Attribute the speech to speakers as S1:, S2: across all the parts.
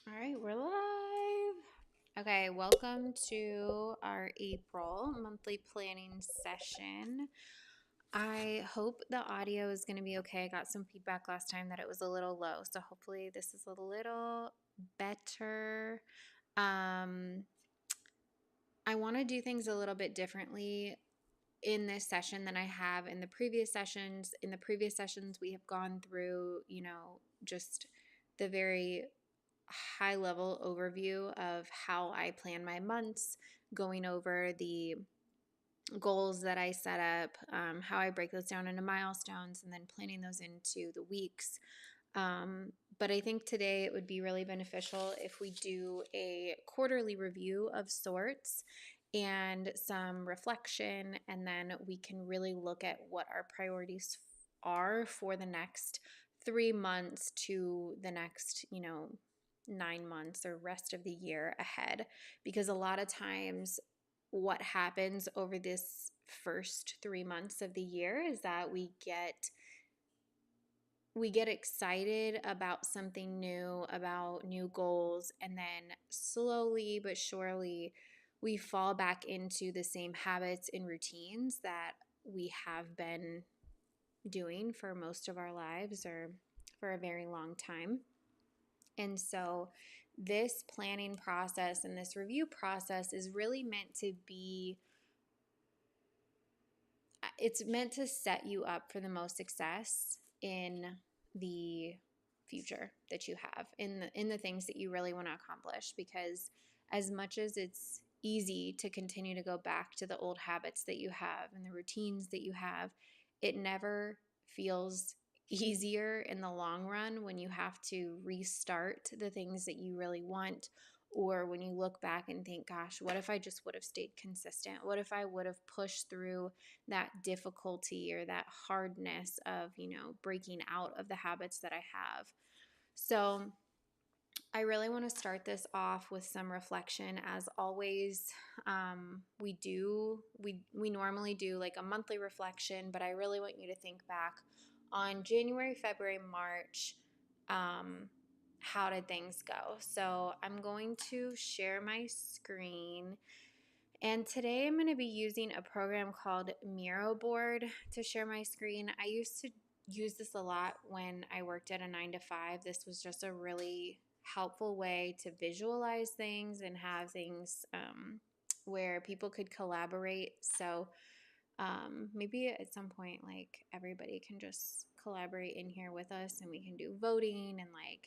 S1: All right, we're live. Okay, welcome to our April monthly planning session. I hope the audio is going to be okay. I got some feedback last time that it was a little low, so hopefully this is a little better. I want to do things a little bit differently in this session than I have in the previous sessions. In the previous sessions, we have gone through, just the very high level overview of how I plan my months, going over the goals that I set up, how I break those down into milestones, and then planning those into the weeks. But I think today it would be really beneficial if we do a quarterly review of sorts and some reflection, and then we can really look at what our priorities are for the next 3 months to the next, 9 months or rest of the year ahead. Because a lot of times, what happens over this first 3 months of the year is that we get excited about something new, about new goals, and then slowly but surely we fall back into the same habits and routines that we have been doing for most of our lives or for a very long time. And so this planning process and this review process is really meant to be it's meant to set you up for the most success in the future that you have in the things that you really want to accomplish, because as much as it's easy to continue to go back to the old habits that you have and the routines that you have, it never feels easier in the long run when you have to restart the things that you really want, or when you look back and think, gosh, what if I just would have stayed consistent? What if I would have pushed through that difficulty or that hardness of, breaking out of the habits that I have? So I really want to start this off with some reflection. As always, we normally do like a monthly reflection, but I really want you to think back on January, February, March. How did things go? So I'm going to share my screen. And today I'm going to be using a program called Miro Board to share my screen. I used to use this a lot when I worked at a 9 to 5. This was just a really helpful way to visualize things and have things where people could collaborate. So maybe at some point, like, everybody can just collaborate in here with us and we can do voting and, like,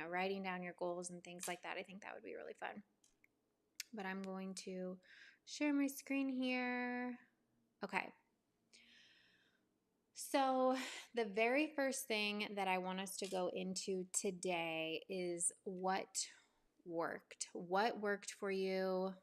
S1: writing down your goals and things like that. I think that would be really fun. But I'm going to share my screen here. Okay. So the very first thing that I want us to go into today is what worked. What worked for you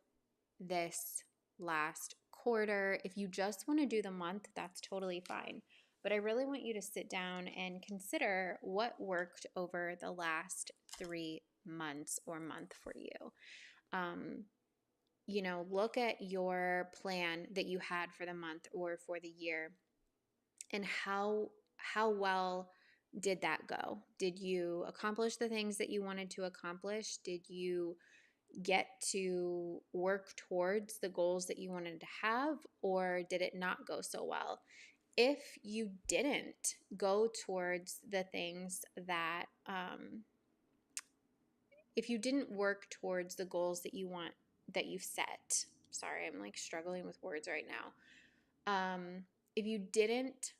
S1: this last quarter? If you just want to do the month, that's totally fine. But I really want you to sit down and consider what worked over the last 3 months or month for you. Look at your plan that you had for the month or for the year, and how well did that go? Did you accomplish the things that you wanted to accomplish? Did you get to work towards the goals that you wanted to have, or did it not go so well? If you didn't go towards the things that if you didn't work towards the goals that you've set. Sorry, I'm like struggling with words right now. If you didn't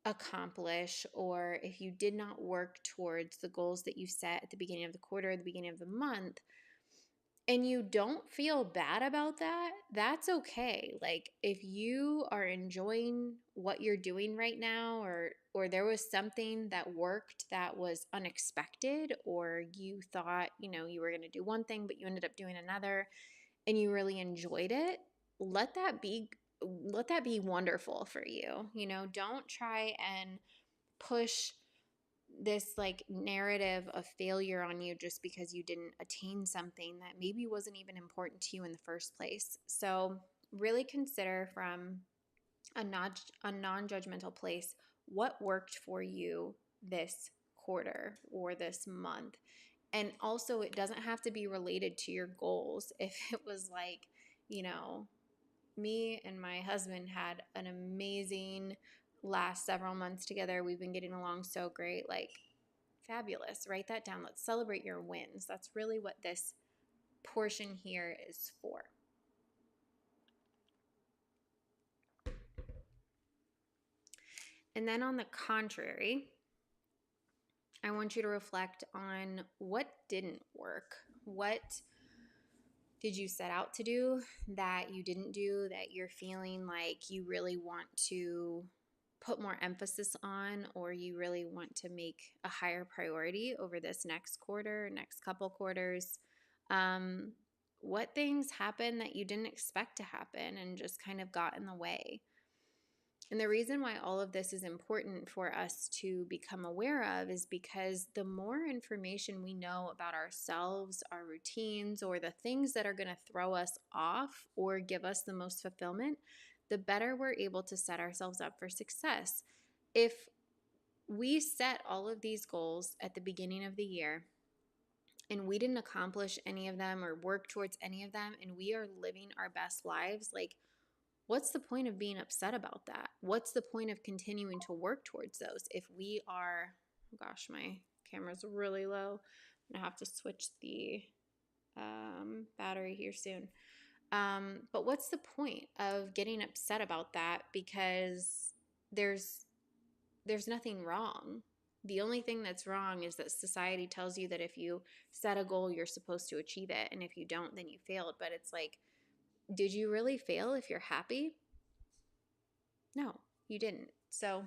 S1: accomplish, or if you did not work towards the goals that you set at the beginning of the quarter, or the beginning of the month, and you don't feel bad about that, that's okay. Like, if you are enjoying what you're doing right now, or there was something that worked that was unexpected, or you thought, you were going to do one thing but you ended up doing another and you really enjoyed it, let that be wonderful for you. Don't try and push this like narrative of failure on you just because you didn't attain something that maybe wasn't even important to you in the first place. So really consider, from a non-judgmental place, what worked for you this quarter or this month. And also, it doesn't have to be related to your goals. If it was like, me and my husband had an amazing last several months together. We've been getting along so great. Like, fabulous. Write that down. Let's celebrate your wins. That's really what this portion here is for. And then on the contrary, I want you to reflect on what didn't work. What did you set out to do that you didn't do, that you're feeling like you really want to put more emphasis on, or you really want to make a higher priority over this next quarter, next couple quarters? What things happened that you didn't expect to happen and just kind of got in the way? And the reason why all of this is important for us to become aware of is because the more information we know about ourselves, our routines, or the things that are going to throw us off or give us the most fulfillment, the better we're able to set ourselves up for success. If we set all of these goals at the beginning of the year and we didn't accomplish any of them or work towards any of them, and we are living our best lives, like, what's the point of being upset about that? What's the point of continuing to work towards those if we are, oh gosh, my camera's really low. I'm going to have to switch the battery here soon. But what's the point of getting upset about that? Because there's nothing wrong. The only thing that's wrong is that society tells you that if you set a goal, you're supposed to achieve it. And if you don't, then you failed. But it's like, did you really fail if you're happy? No, you didn't. So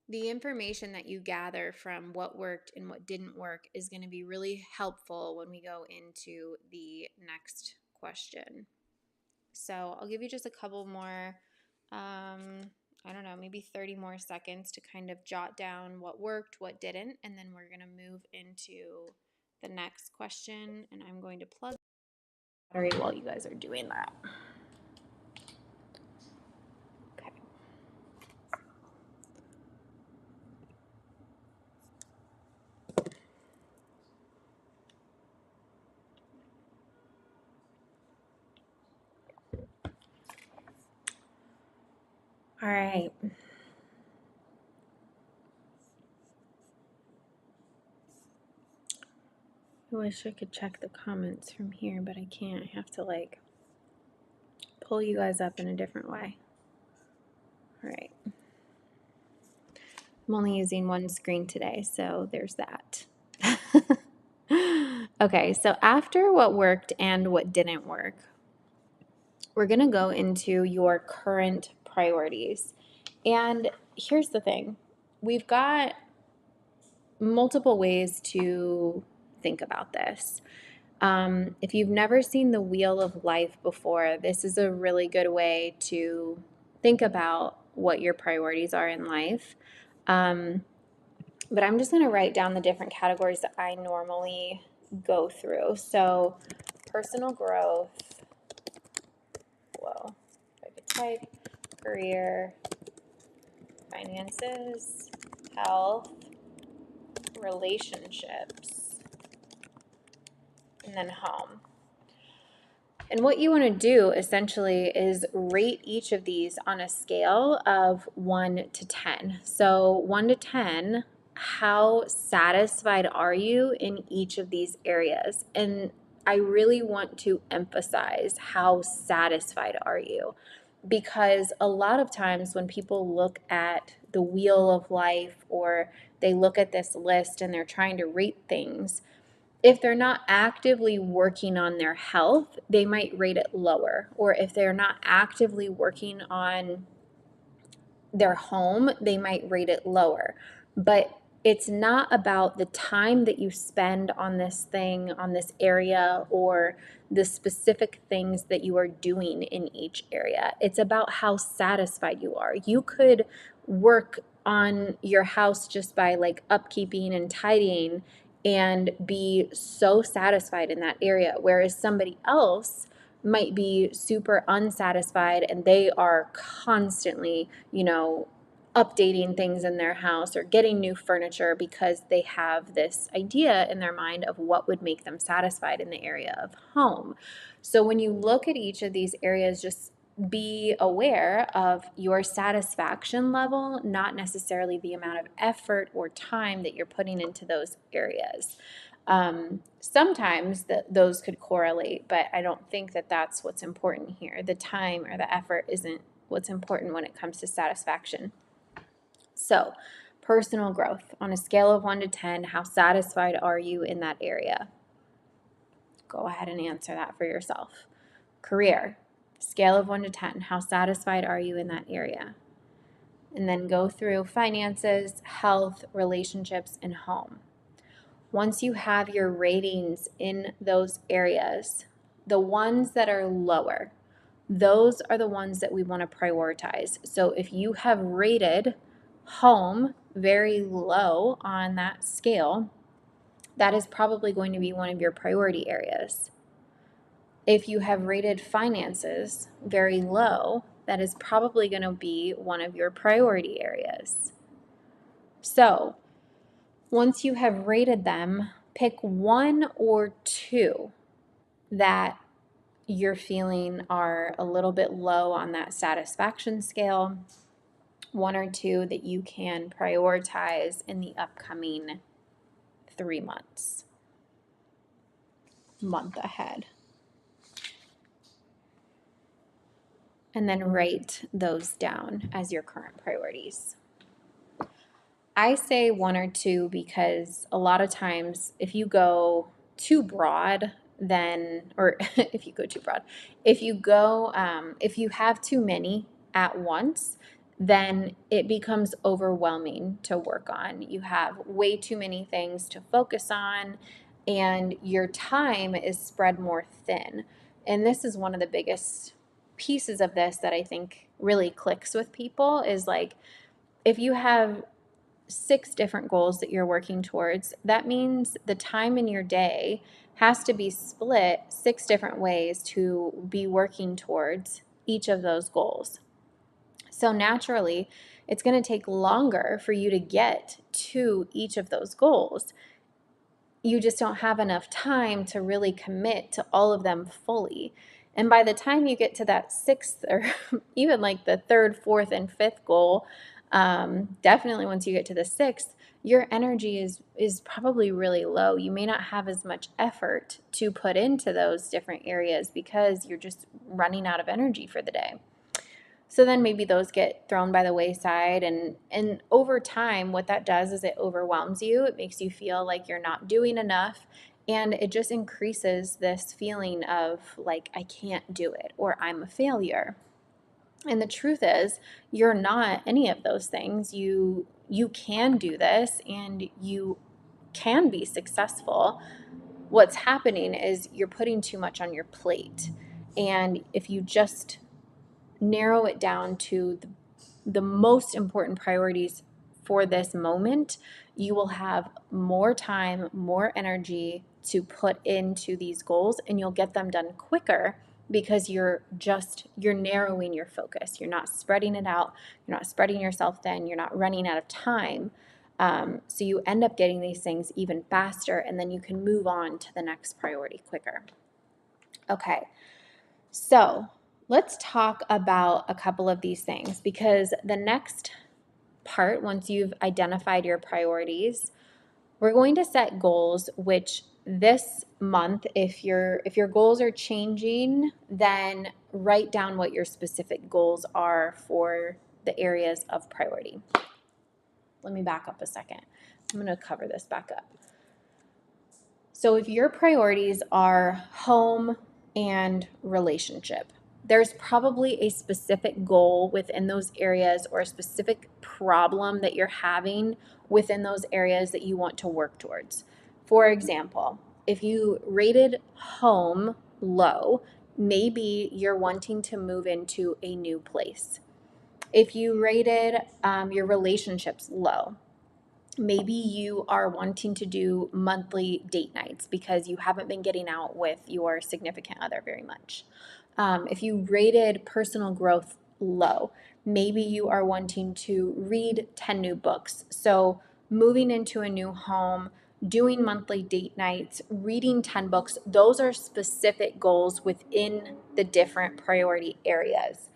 S1: the information that you gather from what worked and what didn't work is going to be really helpful when we go into the next question. So I'll give you just a couple more, I don't know, maybe 30 more seconds to kind of jot down what worked, what didn't, and then we're going to move into the next question, and I'm going to plug the battery while you guys are doing that. Okay. All right. I wish I could check the comments from here, but I can't. I have to pull you guys up in a different way. All right. I'm only using one screen today, so there's that. Okay, so after what worked and what didn't work, we're going to go into your current priorities. And here's the thing. We've got multiple ways to think about this. If you've never seen the Wheel of Life before, this is a really good way to think about what your priorities are in life. But I'm just going to write down the different categories that I normally go through. So personal growth, whoa, if I could type, career, finances, health, relationships, and then home. And what you want to do essentially is rate each of these on a scale of 1 to 10. So 1 to 10, how satisfied are you in each of these areas? And I really want to emphasize how satisfied are you, because a lot of times when people look at the wheel of life or they look at this list and they're trying to rate things, if they're not actively working on their health, they might rate it lower. Or if they're not actively working on their home, they might rate it lower. But it's not about the time that you spend on this thing, on this area, or the specific things that you are doing in each area. It's about how satisfied you are. You could work on your house just by upkeeping and tidying and be so satisfied in that area, whereas somebody else might be super unsatisfied and they are constantly, updating things in their house or getting new furniture because they have this idea in their mind of what would make them satisfied in the area of home. So when you look at each of these areas, just be aware of your satisfaction level, not necessarily the amount of effort or time that you're putting into those areas. Sometimes those could correlate, but I don't think that that's what's important here. The time or the effort isn't what's important when it comes to satisfaction. So, personal growth on a scale of 1 to 10, how satisfied are you in that area? Go ahead and answer that for yourself. Career, scale of 1 to 10, how satisfied are you in that area? And then go through finances, health, relationships, and home. Once you have your ratings in those areas, the ones that are lower, those are the ones that we want to prioritize. So if you have rated home very low on that scale, that is probably going to be one of your priority areas. If you have rated finances very low, that is probably going to be one of your priority areas. So once you have rated them, pick one or two that you're feeling are a little bit low on that satisfaction scale, one or two that you can prioritize in the upcoming 3 months, month ahead. And then write those down as your current priorities. I say one or two because a lot of times if you go too broad, then, or if you go too broad, if you have too many at once, then it becomes overwhelming to work on. You have way too many things to focus on, and your time is spread more thin. And this is one of the biggest pieces of this that I think really clicks with people is like, if you have 6 different goals that you're working towards, that means the time in your day has to be split 6 different ways to be working towards each of those goals. So naturally, it's going to take longer for you to get to each of those goals. You just don't have enough time to really commit to all of them fully. And by the time you get to that 6th or even like the 3rd, 4th, and 5th goal, definitely once you get to the 6th, your energy is probably really low. You may not have as much effort to put into those different areas because you're just running out of energy for the day. So then maybe those get thrown by the wayside, and over time what that does is it overwhelms you. It makes you feel like you're not doing enough, and it just increases this feeling of like I can't do it or I'm a failure. And the truth is, you're not any of those things. You can do this and you can be successful. What's happening is you're putting too much on your plate. And if you just narrow it down to the most important priorities for this moment, you will have more time, more energy to put into these goals, and you'll get them done quicker because you're narrowing your focus. You're not spreading it out. You're not spreading yourself thin. You're not running out of time. So you end up getting these things even faster, and then you can move on to the next priority quicker. Okay, so let's talk about a couple of these things, because the next part, once you've identified your priorities, we're going to set goals, which this month, if your goals are changing, then write down what your specific goals are for the areas of priority. Let me back up a second. I'm going to cover this back up. So if your priorities are home and relationship, there's probably a specific goal within those areas or a specific problem that you're having within those areas that you want to work towards. For example, if you rated home low, maybe you're wanting to move into a new place. If you rated your relationships low, maybe you are wanting to do monthly date nights because you haven't been getting out with your significant other very much. If you rated personal growth low, Maybe you are wanting to read 10 new books. So moving into a new home, doing monthly date nights, reading 10 books, those are specific goals within the different priority areas.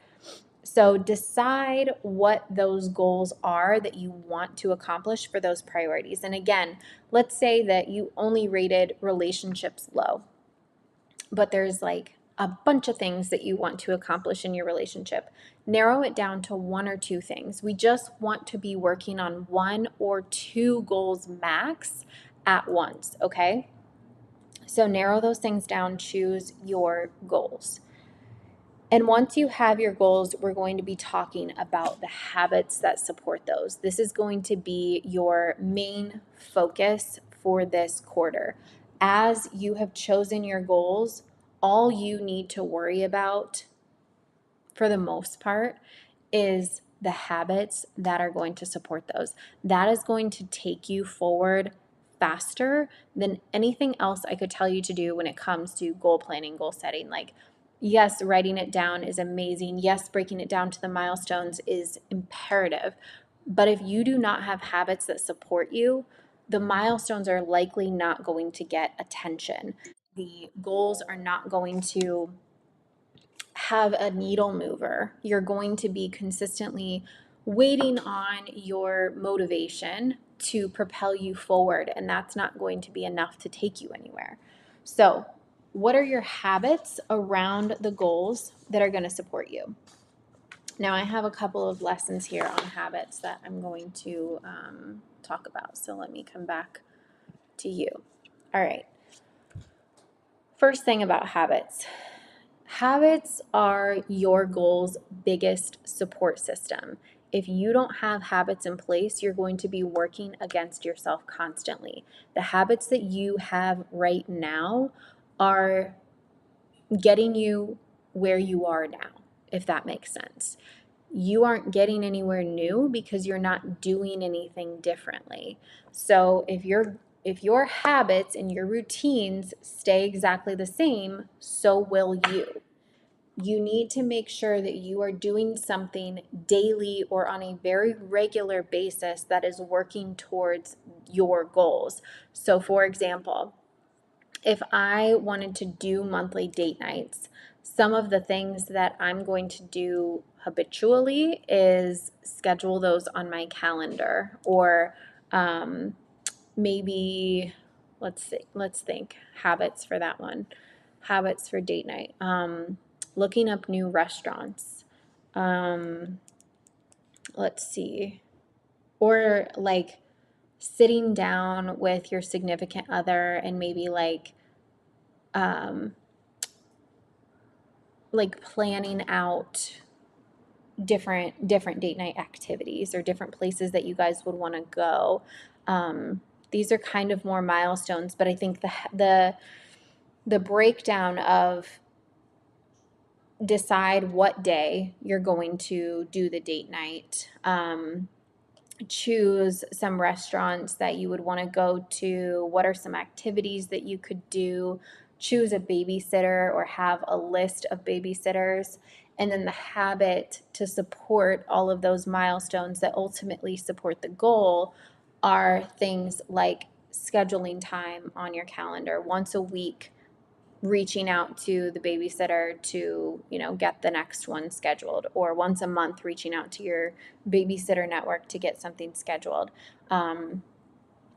S1: So decide what those goals are that you want to accomplish for those priorities. And again, let's say that you only rated relationships low, but there's like a bunch of things that you want to accomplish in your relationship. Narrow it down to one or two things. We just want to be working on one or two goals max at once, okay? So narrow those things down, choose your goals. And once you have your goals, we're going to be talking about the habits that support those. This is going to be your main focus for this quarter. As you have chosen your goals, all you need to worry about, for the most part, is the habits that are going to support those. That is going to take you forward faster than anything else I could tell you to do when it comes to goal planning, goal setting. Like, yes, writing it down is amazing. Yes, breaking it down to the milestones is imperative. But if you do not have habits that support you, the milestones are likely not going to get attention. The goals are not going to have a needle mover. You're going to be consistently waiting on your motivation to propel you forward, and that's not going to be enough to take you anywhere. So, what are your habits around the goals that are going to support you? Now, I have a couple of lessons here on habits that I'm going to talk about. So, let me come back to you. All right. First thing about habits. Habits are your goal's biggest support system. If you don't have habits in place, you're going to be working against yourself constantly. The habits that you have right now are getting you where you are now, if that makes sense. You aren't getting anywhere new because you're not doing anything differently. So if your habits and your routines stay exactly the same, so will you. You need to make sure that you are doing something daily or on a very regular basis that is working towards your goals. So, for example, if I wanted to do monthly date nights, some of the things that I'm going to do habitually is schedule those on my calendar, or maybe let's think habits for that one. Habits for date night. Looking up new restaurants. Um, let's see. Or like sitting down with your significant other and maybe um, like planning out different date night activities or different places that you guys would want to go. These are kind of more milestones, but I think the breakdown of decide what day you're going to do the date night. Choose some restaurants that you would want to go to. What are some activities that you could do? Choose a babysitter or have a list of babysitters. And then the habit to support all of those milestones that ultimately support the goal are things like scheduling time on your calendar once a week, reaching out to the babysitter to, get the next one scheduled, or once a month reaching out to your babysitter network to get something scheduled.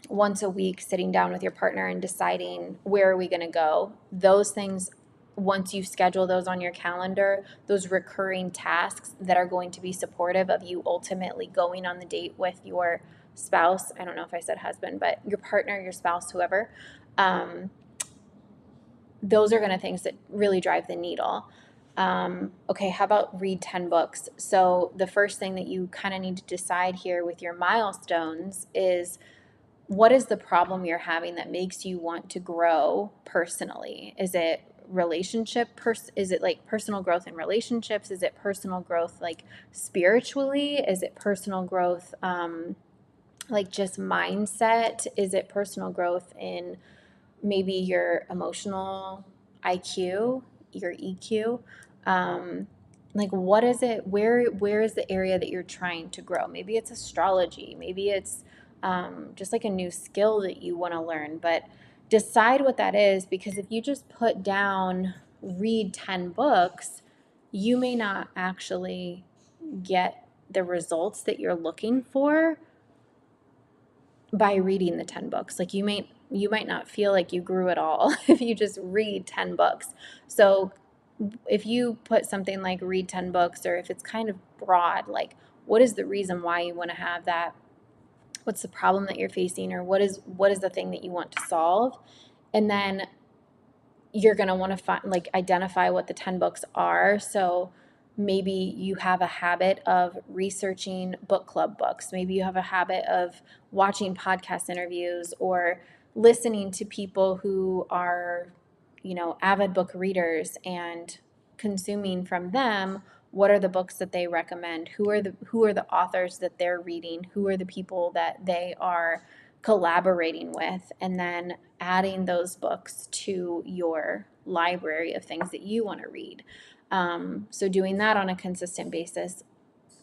S1: Once a week sitting down with your partner and deciding where are we going to go. Those things, once you schedule those on your calendar, those recurring tasks that are going to be supportive of you ultimately going on the date with your spouse. I don't know if I said husband, but your partner, your spouse, whoever. Those are going to things that really drive the needle. Okay, how about read 10 books? So the first thing that you kind of need to decide here with your milestones is, what is the problem you're having that makes you want to grow personally? Is it is it like personal growth in relationships? Is it personal growth like spiritually? Is it personal growth like just mindset? Is it personal growth in maybe your emotional IQ, your EQ? Like, what is it? Where is the area that you're trying to grow? Maybe it's astrology. Maybe it's just like a new skill that you want to learn. But decide what that is, because if you just put down read 10 books, you may not actually get the results that you're looking for by reading the 10 books. Like, you might not feel like you grew at all if you just read 10 books. So if you put something like read 10 books, or if it's kind of broad, like, what is the reason why you want to have that? What's the problem that you're facing, or what is the thing that you want to solve? And then you're going to want to find, like, identify what the 10 books are. So maybe you have a habit of researching book club books. Maybe you have a habit of watching podcast interviews or listening to people who are, avid book readers, and consuming from them. What are the books that they recommend? Who are the authors that they're reading? Who are the people that they are collaborating with? And then adding those books to your library of things that you want to read. So doing that on a consistent basis.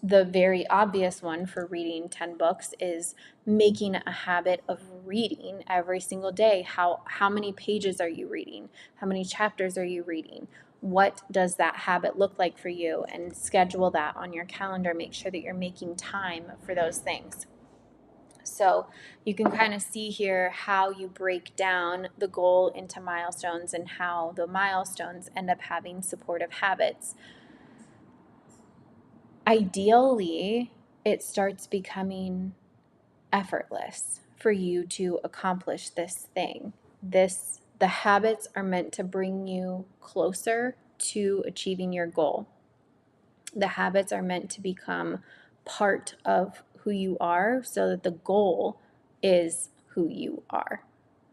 S1: The very obvious one for reading 10 books is making a habit of reading every single day. How many pages are you reading? How many chapters are you reading? What does that habit look like for you? And schedule that on your calendar. Make sure that you're making time for those things. So you can kind of see here how you break down the goal into milestones, and how the milestones end up having supportive habits. Ideally, it starts becoming effortless for you to accomplish this thing. The habits are meant to bring you closer to achieving your goal. The habits are meant to become part of who you are, so that the goal is who you are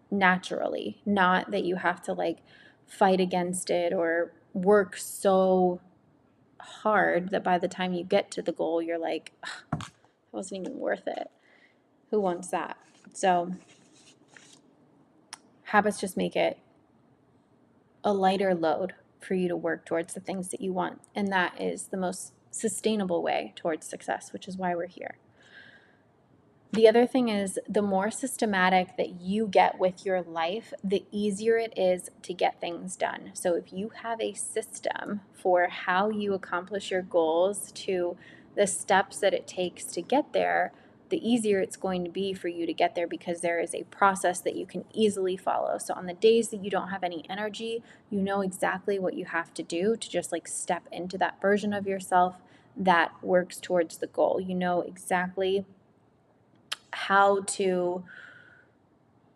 S1: naturally, not that you have to like fight against it or work so hard that by the time you get to the goal, you're like, it wasn't even worth it. Who wants that? So habits just make it a lighter load for you to work towards the things that you want. And that is the most sustainable way towards success, which is why we're here. The other thing is, the more systematic that you get with your life, the easier it is to get things done. So if you have a system for how you accomplish your goals, to the steps that it takes to get there, the easier it's going to be for you to get there, because there is a process that you can easily follow. So on the days that you don't have any energy, you know exactly what you have to do to just like step into that version of yourself that works towards the goal. You know exactly how to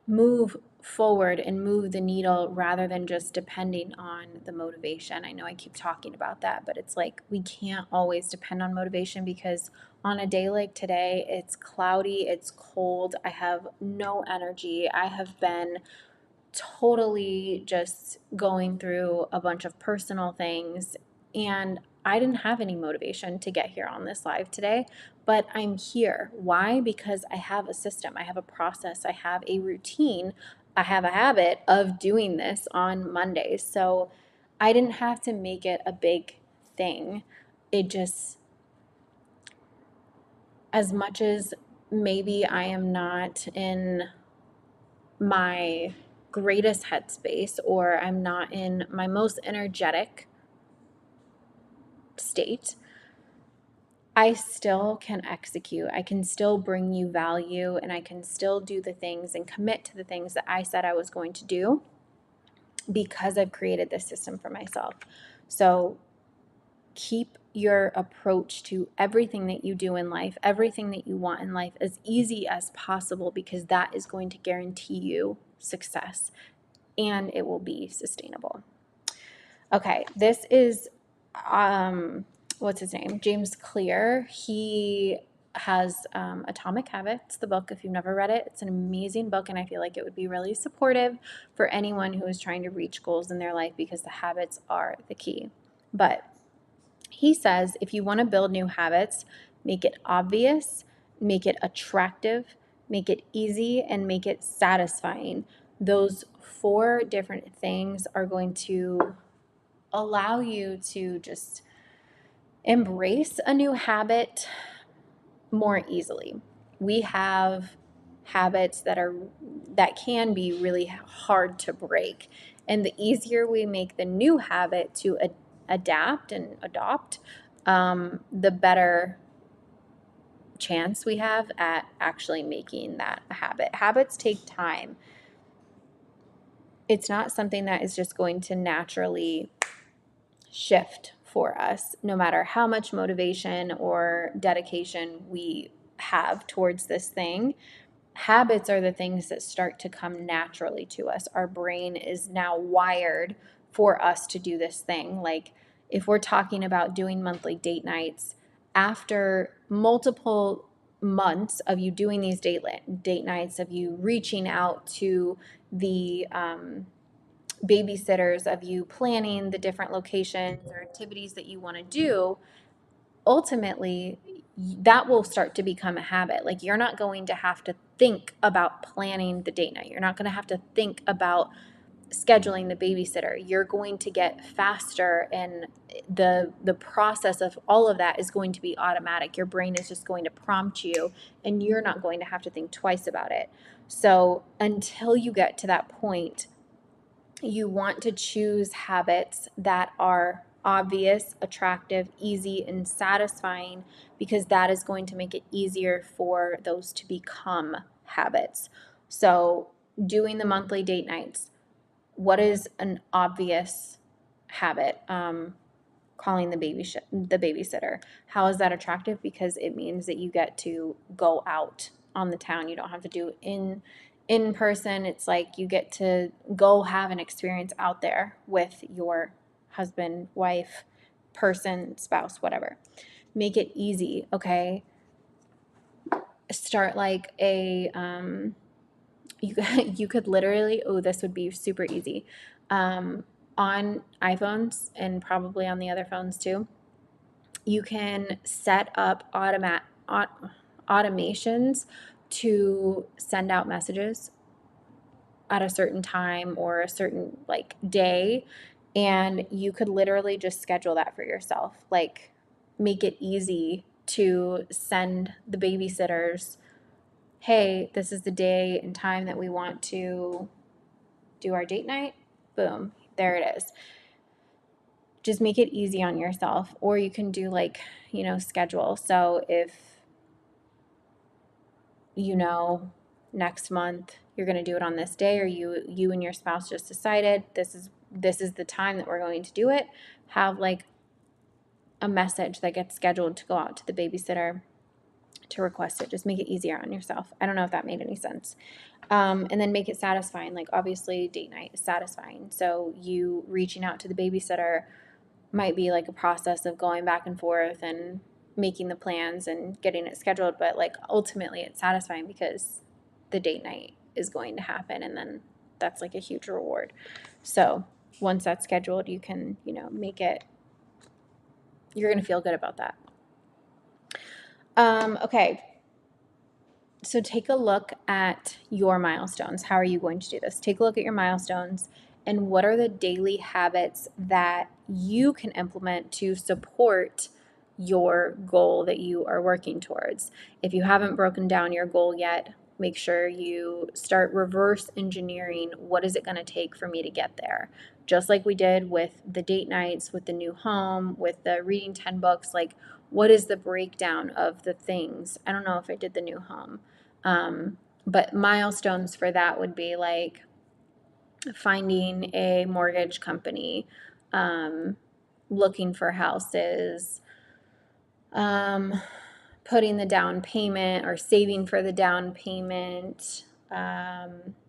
S1: move forward and move the needle, rather than just depending on the motivation. I know I keep talking about that, but it's like we can't always depend on motivation, because on a day like today, it's cloudy, it's cold, I have no energy. I have been totally just going through a bunch of personal things, and I didn't have any motivation to get here on this live today, but I'm here. Why? Because I have a system, I have a process, I have a routine, I have a habit of doing this on Mondays. So I didn't have to make it a big thing. It just, as much as maybe I am not in my greatest headspace, or I'm not in my most energetic state, I still can execute. I can still bring you value, and I can still do the things and commit to the things that I said I was going to do, because I've created this system for myself. So keep your approach to everything that you do in life, everything that you want in life, as easy as possible, because that is going to guarantee you success, and it will be sustainable. Okay, this is, what's his name? James Clear. He has Atomic Habits, the book. If you've never read it, it's an amazing book, and I feel like it would be really supportive for anyone who is trying to reach goals in their life, because the habits are the key. But he says, if you want to build new habits, make it obvious, make it attractive, make it easy, and make it satisfying. Those 4 different things are going to allow you to just embrace a new habit more easily. We have habits that can be really hard to break, and the easier we make the new habit to adapt and adopt, the better chance we have at actually making that a habit. Habits take time. It's not something that is just going to naturally shift for us, no matter how much motivation or dedication we have towards this thing. Habits are the things that start to come naturally to us. Our brain is now wired for us to do this thing. Like if we're talking about doing monthly date nights, after multiple months of you doing these date nights, of you reaching out to the babysitters, of you planning the different locations or activities that you want to do, ultimately that will start to become a habit. Like you're not going to have to think about planning the date night. You're not going to have to think about scheduling the babysitter. You're going to get faster, and the process of all of that is going to be automatic. Your brain is just going to prompt you, and you're not going to have to think twice about it. So until you get to that point, you want to choose habits that are obvious, attractive, easy, and satisfying, because that is going to make it easier for those to become habits. So, doing the monthly date nights, what is an obvious habit? Calling the babysitter. How is that attractive? Because it means that you get to go out on the town. You don't have to do in person. It's like you get to go have an experience out there with your husband, wife, person, spouse, whatever. Make it easy, okay? Start like a you could literally, oh, this would be super easy. On iPhones and probably on the other phones too, you can set up automations to send out messages at a certain time or a certain like day, and you could literally just schedule that for yourself. Like make it easy to send the babysitters, hey, this is the day and time that we want to do our date night. Boom, there it is. Just make it easy on yourself. Or you can do like, schedule. So if next month you're going to do it on this day, or you and your spouse just decided this is the time that we're going to do it, have like a message that gets scheduled to go out to the babysitter to request it. Just make it easier on yourself. I don't know if that made any sense. And then make it satisfying. Like obviously date night is satisfying. So you reaching out to the babysitter might be like a process of going back and forth and making the plans and getting it scheduled. But like ultimately it's satisfying because the date night is going to happen. And then that's like a huge reward. So once that's scheduled, you can, make it, you're going to feel good about that. Okay. So take a look at your milestones. How are you going to do this? Take a look at your milestones and what are the daily habits that you can implement to support your goal that you are working towards. If you haven't broken down your goal yet, make sure you start reverse engineering what is it going to take for me to get there. Just like we did with the date nights, with the new home, with the reading 10 books, like what is the breakdown of the things? I don't know if I did the new home. But milestones for that would be like finding a mortgage company, looking for houses, putting the down payment or saving for the down payment,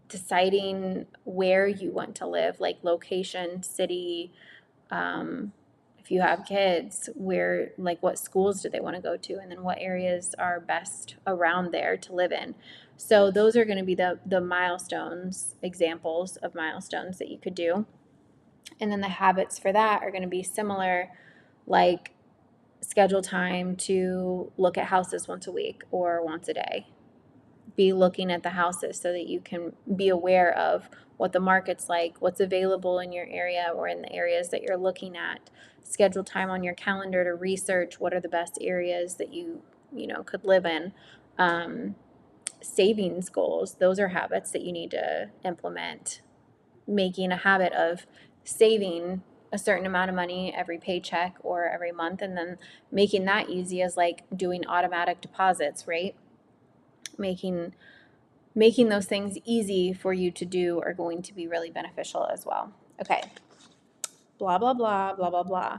S1: deciding where you want to live, like location, city, if you have kids, where, like what schools do they want to go to, and then what areas are best around there to live in. So those are going to be the milestones, examples of milestones that you could do. And then the habits for that are going to be similar, like schedule time to look at houses once a week or once a day. be looking at the houses so that you can be aware of what the market's like, what's available in your area or in the areas that you're looking at. Schedule time on your calendar to research what are the best areas that you could live in. Savings goals, those are habits that you need to implement. Making a habit of saving a certain amount of money every paycheck or every month, and then making that easy as like doing automatic deposits, right? Making those things easy for you to do are going to be really beneficial as well. Okay. Blah, blah, blah, blah, blah, blah.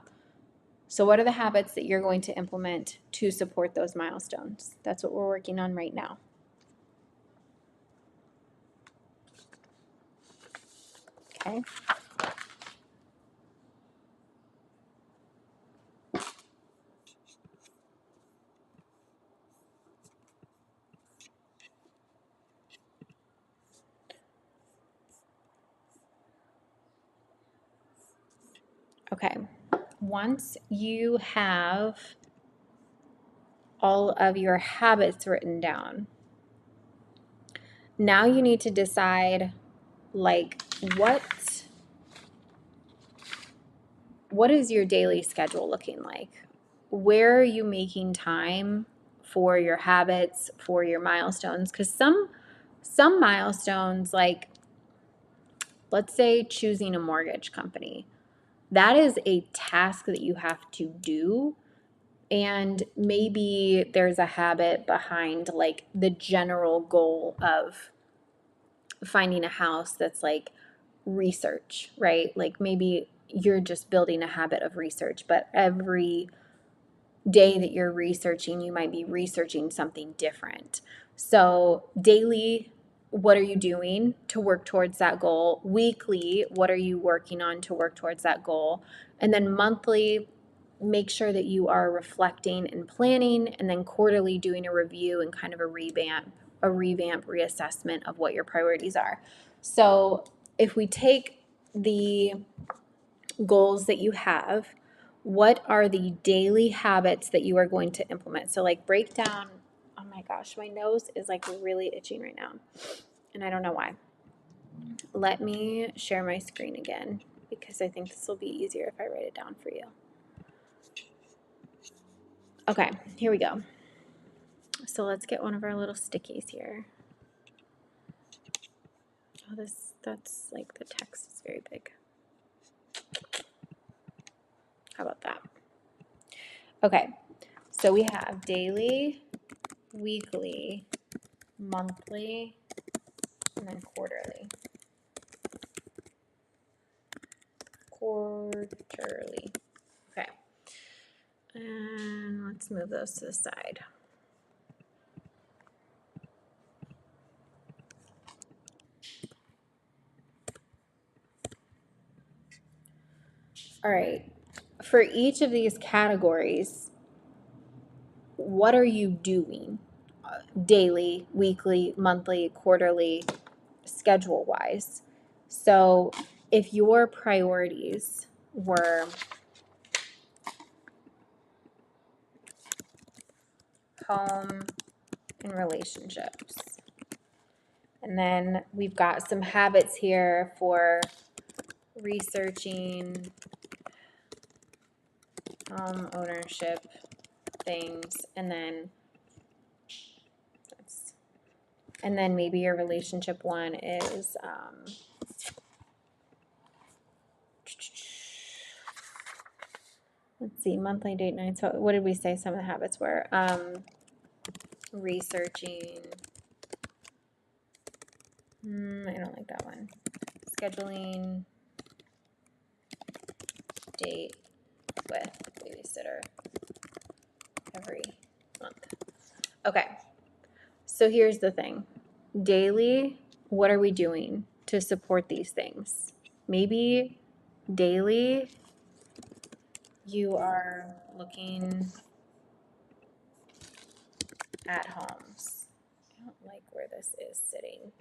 S1: So what are the habits that you're going to implement to support those milestones? That's what we're working on right now. Okay. Okay. Once you have all of your habits written down, now you need to decide, like, what is your daily schedule looking like? Where are you making time for your habits, for your milestones? Because some milestones, like, let's say choosing a mortgage company, that is a task that you have to do. And maybe there's a habit behind like the general goal of finding a house that's like research, right? Like maybe you're just building a habit of research, but every day that you're researching, you might be researching something different. So daily, what are you doing to work towards that goal? Weekly, what are you working on to work towards that goal? And then monthly, make sure that you are reflecting and planning, and then quarterly doing a review and kind of a revamp reassessment of what your priorities are. So if we take the goals that you have, what are the daily habits that you are going to implement? So like break down, oh my gosh, my nose is like really itching right now, and I don't know why. Let me share my screen again because I think this will be easier if I write it down for you. Okay, here we go. So let's get one of our little stickies here. Oh, that's like the text is very big. How about that? Okay, so we have daily, weekly, monthly, and then quarterly. Quarterly. Okay. And let's move those to the side. All right. For each of these categories, what are you doing daily, weekly, monthly, quarterly, schedule wise? So if your priorities were home and relationships, and then we've got some habits here for researching home ownership things, and then maybe your relationship one is let's see, monthly date night. So what did we say some of the habits were? Researching, I don't like that one. Scheduling date with babysitter every month. Okay, so here's the thing. Daily, what are we doing to support these things? Maybe daily you are looking at homes. I don't like where this is sitting.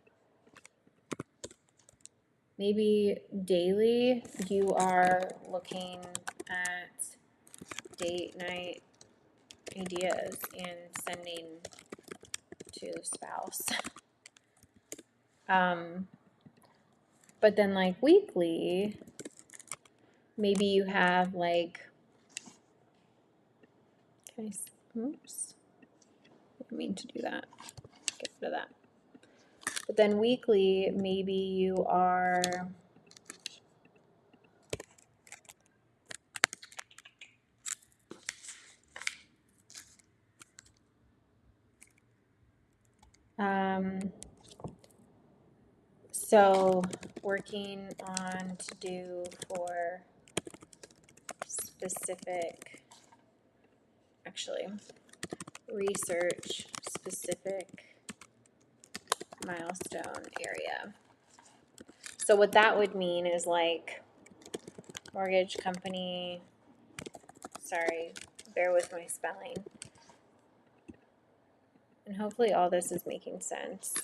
S1: Maybe daily you are looking at date night ideas and sending to spouse. But then like weekly, maybe you have like, oops, I didn't mean to do that. Get rid of that. But then weekly, maybe you are so working on to do for specific, actually, research specific milestone area. So what that would mean is like mortgage company, sorry, bear with my spelling. And hopefully all this is making sense.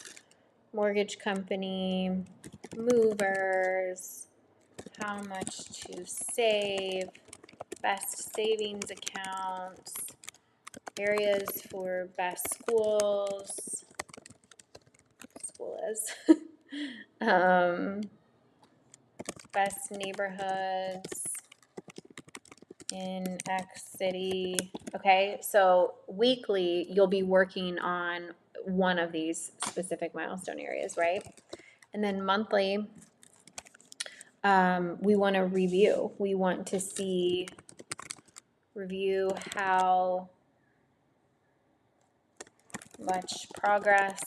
S1: Mortgage company, movers, how much to save, best savings accounts, areas for best schools, best neighborhoods in X city. Okay, so weekly you'll be working on one of these specific milestone areas, right? And then monthly, we want to review. We want to review how much progress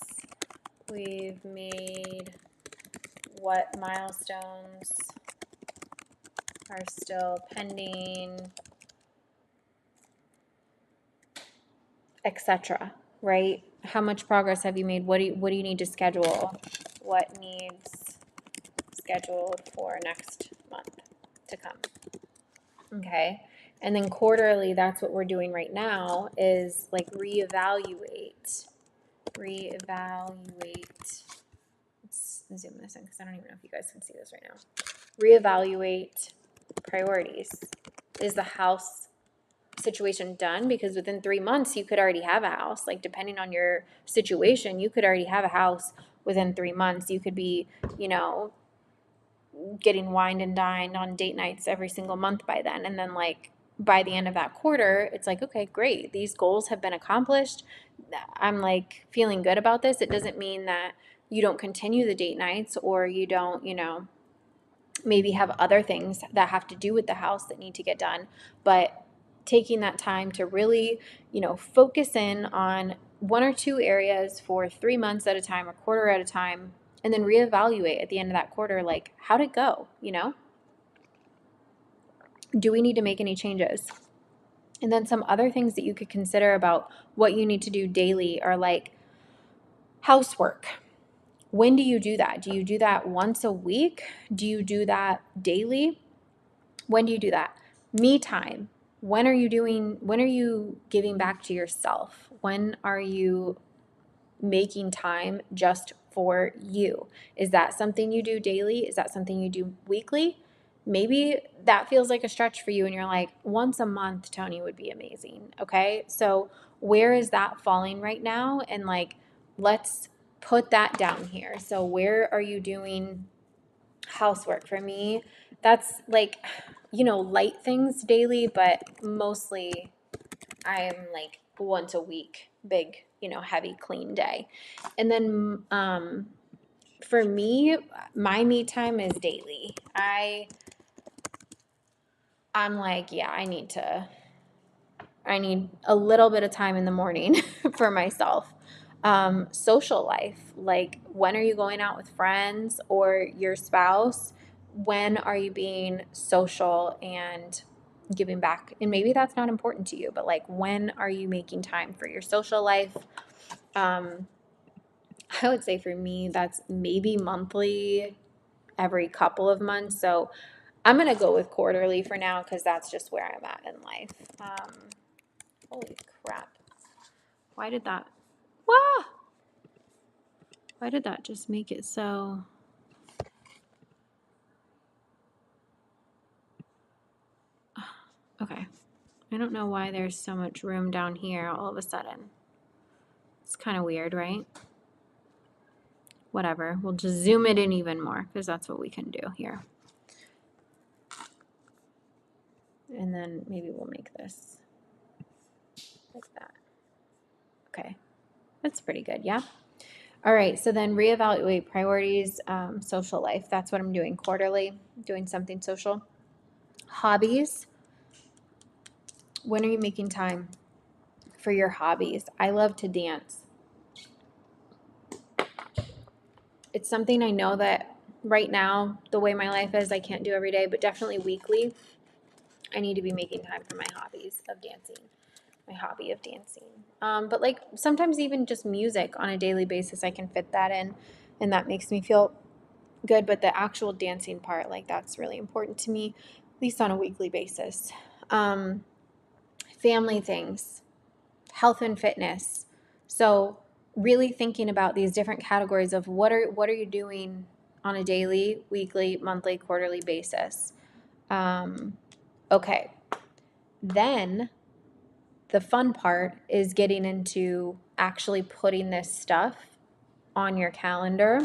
S1: we've made, what milestones are still pending, etc. Right? How much progress have you made? What do you need to schedule? What needs scheduled for next month to come? Okay. And then quarterly, that's what we're doing right now, is like reevaluate. Let's zoom this in because I don't even know if you guys can see this right now. Reevaluate priorities. Is the house situation done? Because within 3 months, you could already have a house. Like, depending on your situation, you could already have a house within 3 months. You could be, getting wined and dined on date nights every single month by then. And then, like, by the end of that quarter, it's like, okay, great. These goals have been accomplished. I'm like feeling good about this. It doesn't mean that you don't continue the date nights or you don't, maybe have other things that have to do with the house that need to get done. But taking that time to really, focus in on one or two areas for 3 months at a time or quarter at a time, and then reevaluate at the end of that quarter, like, how'd it go? Do we need to make any changes? And then some other things that you could consider about what you need to do daily are like housework. When do you do that? Do you do that once a week? Do you do that daily? When do you do that? Me time. When are you giving back to yourself? When are you making time just for you? Is that something you do daily? Is that something you do weekly? Maybe that feels like a stretch for you and you're like, once a month, Tony, would be amazing. Okay. So where is that falling right now? And like, let's put that down here. So where are you doing housework? For me, that's like, light things daily, but mostly I'm like once a week, big, heavy clean day. And then for me, my me time is daily. I'm like, yeah, I need a little bit of time in the morning for myself. Social life, like, when are you going out with friends or your spouse? When are you being social and giving back? And maybe that's not important to you, but like, when are you making time for your social life? I would say for me, that's maybe monthly, every couple of months. So I'm going to go with quarterly for now because that's just where I'm at in life. Holy crap. Why did that? Wah! Why did that just make it so? Okay. I don't know why there's so much room down here all of a sudden. It's kind of weird, right? Whatever. We'll just zoom it in even more because that's what we can do here. And then maybe we'll make this like that. Okay. That's pretty good, yeah? All right, so then reevaluate priorities, social life. That's what I'm doing quarterly, doing something social. Hobbies. When are you making time for your hobbies? I love to dance. It's something I know that right now, the way my life is, I can't do every day, but definitely weekly, I need to be making time for my hobbies of dancing, my hobby of dancing. But like sometimes even just music on a daily basis, I can fit that in, and that makes me feel good. But the actual dancing part, like that's really important to me, at least on a weekly basis. Family things, health and fitness. So really thinking about these different categories of what are you doing on a daily, weekly, monthly, quarterly basis. Okay. Then the fun part is getting into actually putting this stuff on your calendar,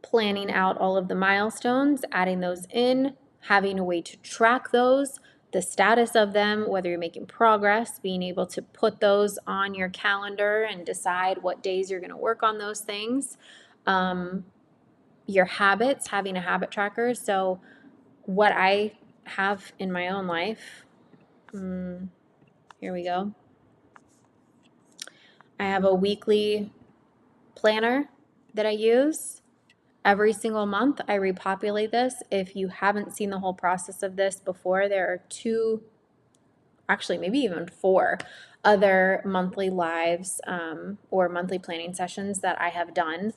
S1: planning out all of the milestones, adding those in, having a way to track those, the status of them, whether you're making progress, being able to put those on your calendar and decide what days you're going to work on those things. Your habits, having a habit tracker. So, what I have in my own life, here we go. I have a weekly planner that I use. Every single month, I repopulate this. If you haven't seen the whole process of this before, there are 2, actually maybe even 4 other monthly lives or monthly planning sessions that I have done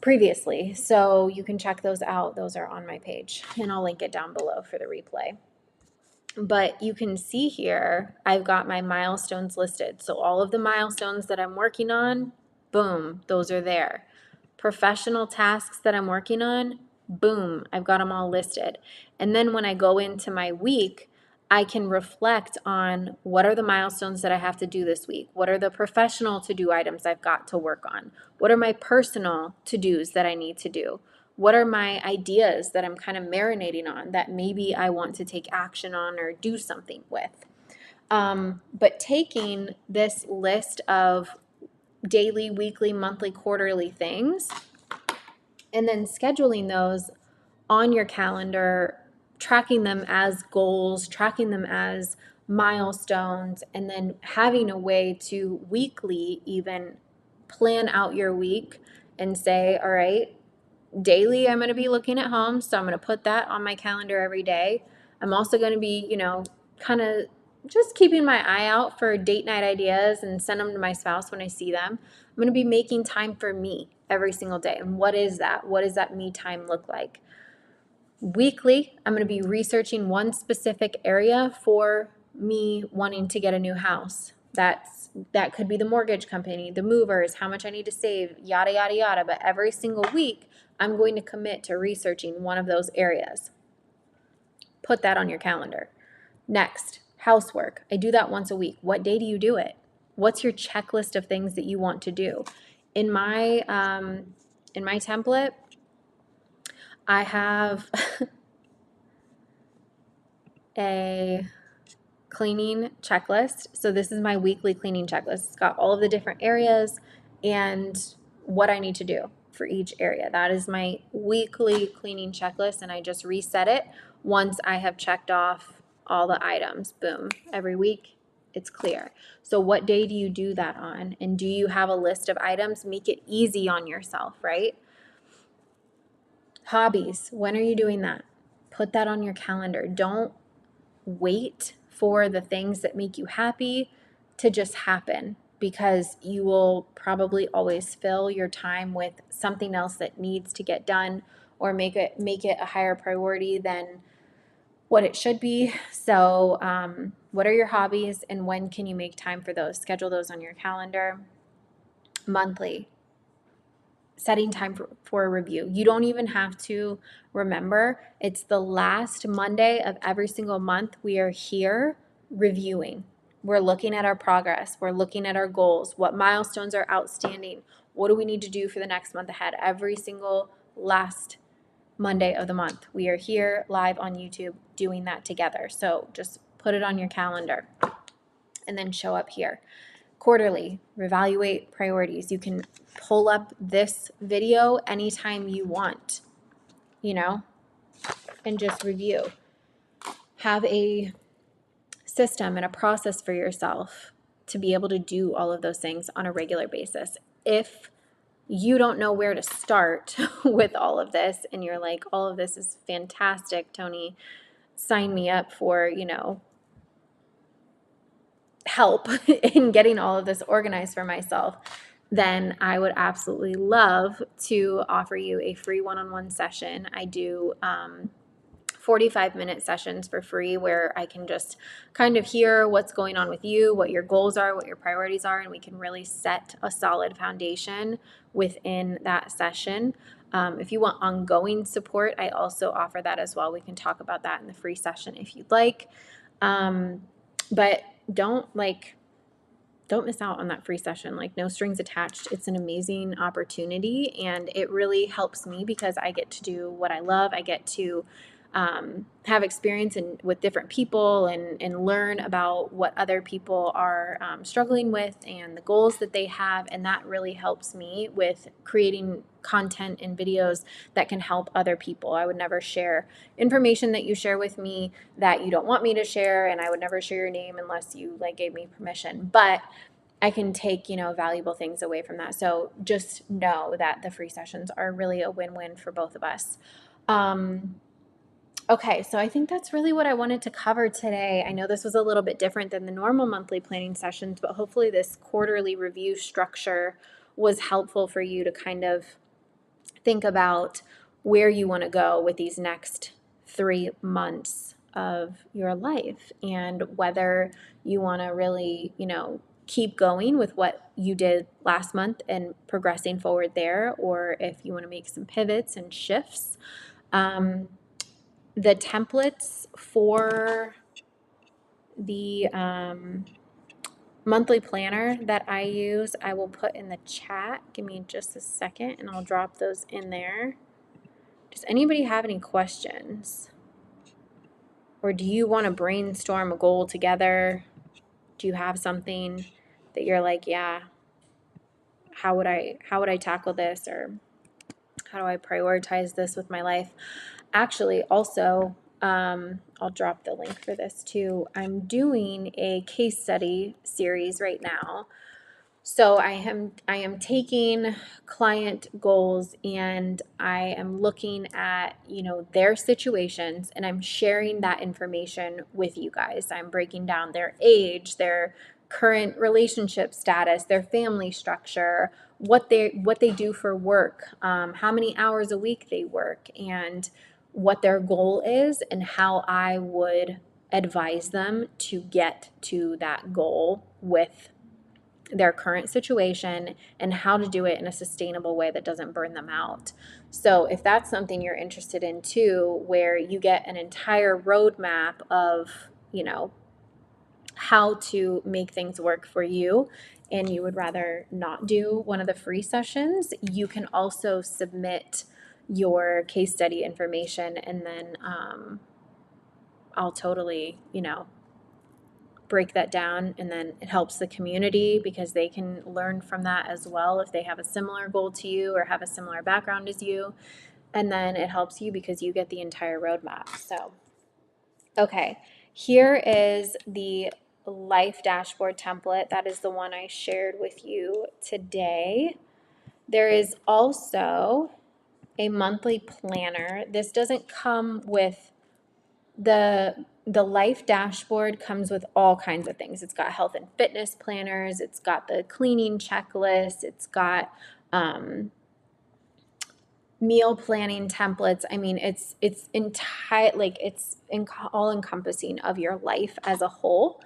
S1: previously. So you can check those out. Those are on my page, and I'll link it down below for the replay. But you can see here, I've got my milestones listed. So all of the milestones that I'm working on, boom, those are there. Professional tasks that I'm working on, boom, I've got them all listed. And then when I go into my week, I can reflect on what are the milestones that I have to do this week? What are the professional to-do items I've got to work on? What are my personal to-dos that I need to do? What are my ideas that I'm kind of marinating on that maybe I want to take action on or do something with? But taking this list of daily, weekly, monthly, quarterly things and then scheduling those on your calendar, tracking them as goals, tracking them as milestones, and then having a way to weekly even plan out your week and say, all right, daily I'm going to be looking at homes, so I'm going to put that on my calendar every day. I'm also going to be, kind of just keeping my eye out for date night ideas and send them to my spouse when I see them. I'm going to be making time for me every single day. And what is that? What does that me time look like? Weekly, I'm going to be researching one specific area for me wanting to get a new house. That could be the mortgage company, the movers, how much I need to save, yada, yada, yada. But every single week, I'm going to commit to researching one of those areas. Put that on your calendar. Next, housework. I do that once a week. What day do you do it? What's your checklist of things that you want to do? In my template, I have a cleaning checklist. So this is my weekly cleaning checklist. It's got all of the different areas and what I need to do for each area. That is my weekly cleaning checklist, and I just reset it once I have checked off all the items. Boom. Every week it's clear. So what day do you do that on? And do you have a list of items? Make it easy on yourself, right? Hobbies. When are you doing that? Put that on your calendar. Don't wait for the things that make you happy to just happen, because you will probably always fill your time with something else that needs to get done or make it a higher priority than what it should be. So what are your hobbies and when can you make time for those? Schedule those on your calendar. Monthly, setting time for a review. You don't even have to remember. It's the last Monday of every single month. We are here reviewing. We're looking at our progress. We're looking at our goals. What milestones are outstanding? What do we need to do for the next month ahead? Every single last Monday of the month, we are here live on YouTube doing that together. So just put it on your calendar and then show up here. Quarterly, reevaluate priorities. You can pull up this video anytime you want, and just review. Have a system and a process for yourself to be able to do all of those things on a regular basis. If you don't know where to start with all of this and you're like, all of this is fantastic, Tony, sign me up for, help in getting all of this organized for myself, then I would absolutely love to offer you a free one-on-one session. I do 45-minute sessions for free where I can just kind of hear what's going on with you, what your goals are, what your priorities are, and we can really set a solid foundation within that session. If you want ongoing support, I also offer that as well. We can talk about that in the free session if you'd like. But don't miss out on that free session. No strings attached. It's an amazing opportunity, and it really helps me because I get to do what I love. I get to have experience with different people and learn about what other people are struggling with and the goals that they have, and that really helps me with creating content and videos that can help other people. I would never share information that you share with me that you don't want me to share, and I would never share your name unless you gave me permission. But I can take, valuable things away from that. So just know that the free sessions are really a win-win for both of us. Okay, so I think that's really what I wanted to cover today. I know this was a little bit different than the normal monthly planning sessions, but hopefully this quarterly review structure was helpful for you to kind of think about where you want to go with these next 3 months of your life and whether you want to really, keep going with what you did last month and progressing forward there, or if you want to make some pivots and shifts. The templates for the monthly planner that I use, I will put in the chat. Give me just a second and I'll drop those in there. Does anybody have any questions? Or do you want to brainstorm a goal together? Do you have something that you're like, yeah, how would I tackle this, or how do I prioritize this with my life? Actually, also, I'll drop the link for this too. I'm doing a case study series right now. So I am taking client goals and I am looking at, their situations, and I'm sharing that information with you guys. I'm breaking down their age, their current relationship status, their family structure, what they do for work, how many hours a week they work, and what their goal is, and how I would advise them to get to that goal with their current situation and how to do it in a sustainable way that doesn't burn them out. So if that's something you're interested in too, where you get an entire roadmap of, how to make things work for you, and you would rather not do one of the free sessions, you can also submit your case study information, and then I'll totally, break that down, and then it helps the community because they can learn from that as well if they have a similar goal to you or have a similar background as you, and then it helps you because you get the entire roadmap. So okay, here is the life dashboard template. That is the one I shared with you today. There is also a monthly planner. This doesn't come with the life dashboard, comes with all kinds of things. It's got health and fitness planners, it's got the cleaning checklist, it's got meal planning templates. I mean, it's entire, it's all encompassing of your life as a whole.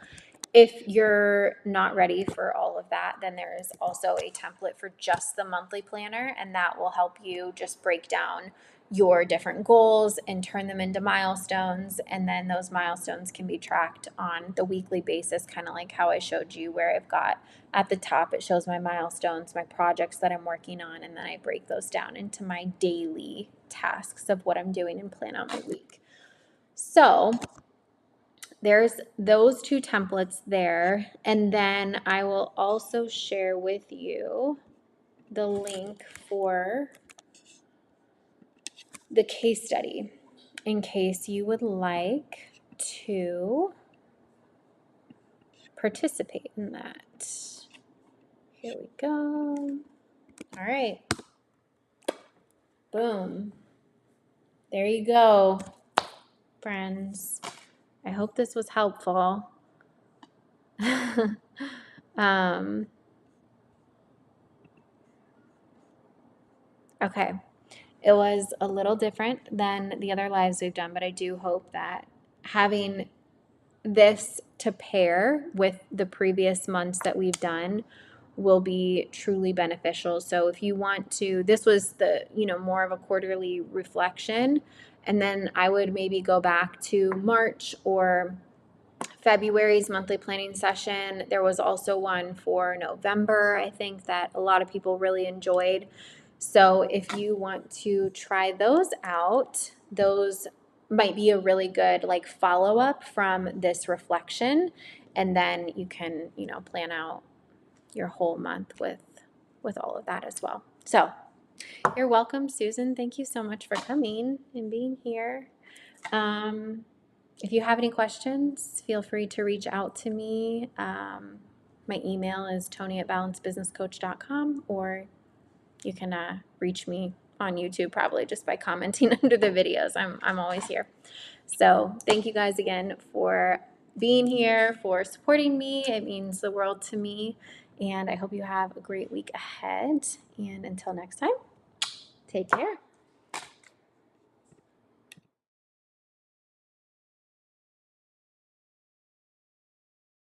S1: If you're not ready for all of that, then there is also a template for just the monthly planner, and that will help you just break down your different goals and turn them into milestones. And then those milestones can be tracked on the weekly basis, kind of like how I showed you, where I've got at the top, it shows my milestones, my projects that I'm working on, and then I break those down into my daily tasks of what I'm doing and plan out my week. So there's those two templates there. And then I will also share with you the link for the case study in case you would like to participate in that. Here we go. All right. Boom. There you go, friends. I hope this was helpful. Okay. It was a little different than the other lives we've done, but I do hope that having this to pair with the previous months that we've done will be truly beneficial. So if you want to, this was the, more of a quarterly reflection, and then I would maybe go back to March or February's monthly planning session. There was also one for November, I think, that a lot of people really enjoyed. So if you want to try those out, those might be a really good follow-up from this reflection, and then you can plan out your whole month with all of that as well. So you're welcome, Susan. Thank you so much for coming and being here. If you have any questions, feel free to reach out to me. My email is tony@balancebusinesscoach.com, or you can reach me on YouTube probably just by commenting under the videos. I'm always here. So thank you guys again for being here, for supporting me. It means the world to me. And I hope you have a great week ahead. And until next time, take care.